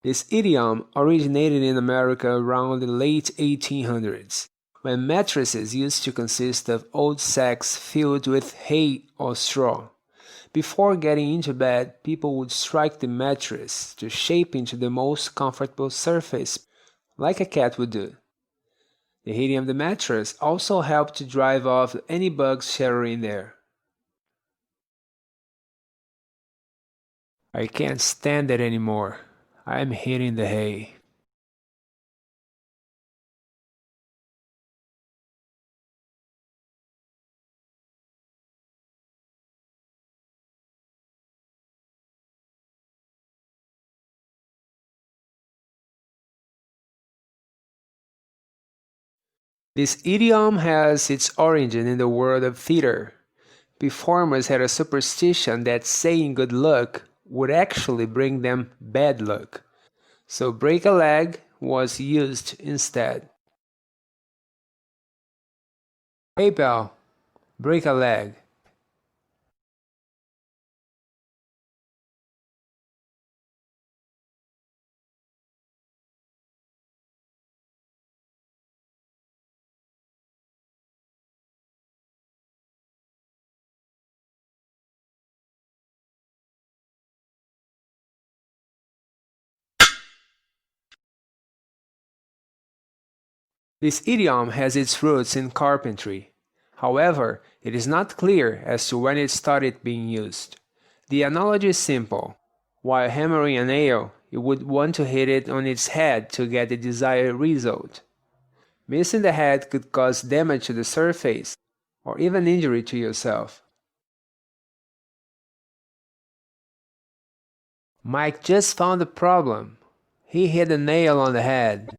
This idiom originated in America around the late 1800s, when mattresses used to consist of old sacks filled with hay or straw. Before getting into bed, people would strike the mattress to shape into the most comfortable surface, like a cat would do. The heating of the mattress also helped to drive off any bugs showering there. I can't stand it anymore. I'm hitting the hay. This idiom has its origin in the world of theater. Performers had a superstition that saying good luck would actually bring them bad luck, so break a leg was used instead. Hey pal, break a leg. This idiom has its roots in carpentry. However, it is not clear as to when it started being used. The analogy is simple. While hammering a nail, you would want to hit it on its head to get the desired result. Missing the head could cause damage to the surface, or even injury to yourself. Mike just found the problem. He hit a nail on the head.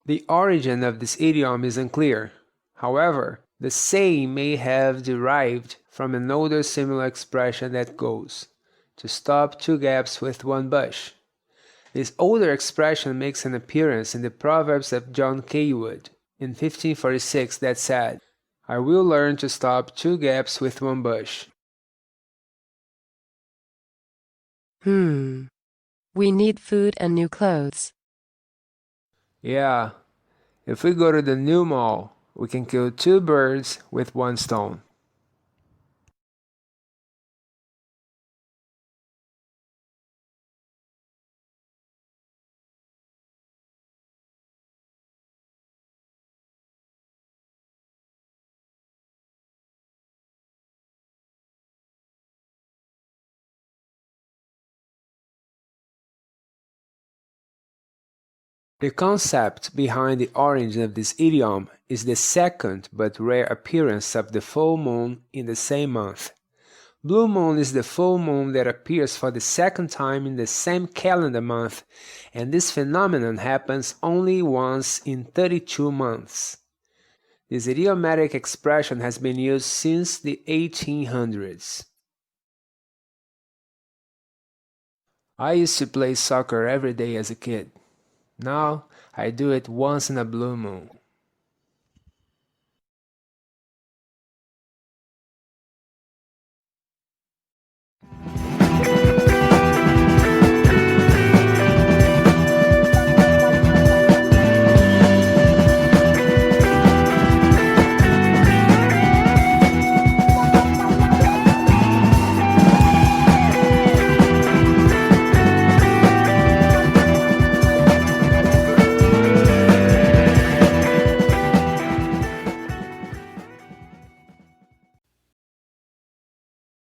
The origin of this idiom is unclear. However, the saying may have derived from an older similar expression that goes, to stop two gaps with one bush. This older expression makes an appearance in the Proverbs of John Cawood in 1546 that said, "I will learn to stop two gaps with one bush." We need food and new clothes. Yeah, if we go to the new mall, we can kill two birds with one stone. The concept behind the origin of this idiom is the second but rare appearance of the full moon in the same month. Blue moon is the full moon that appears for the second time in the same calendar month, and this phenomenon happens only once in 32 months. This idiomatic expression has been used since the 1800s. I used to play soccer every day as a kid. Now, I do it once in a blue moon.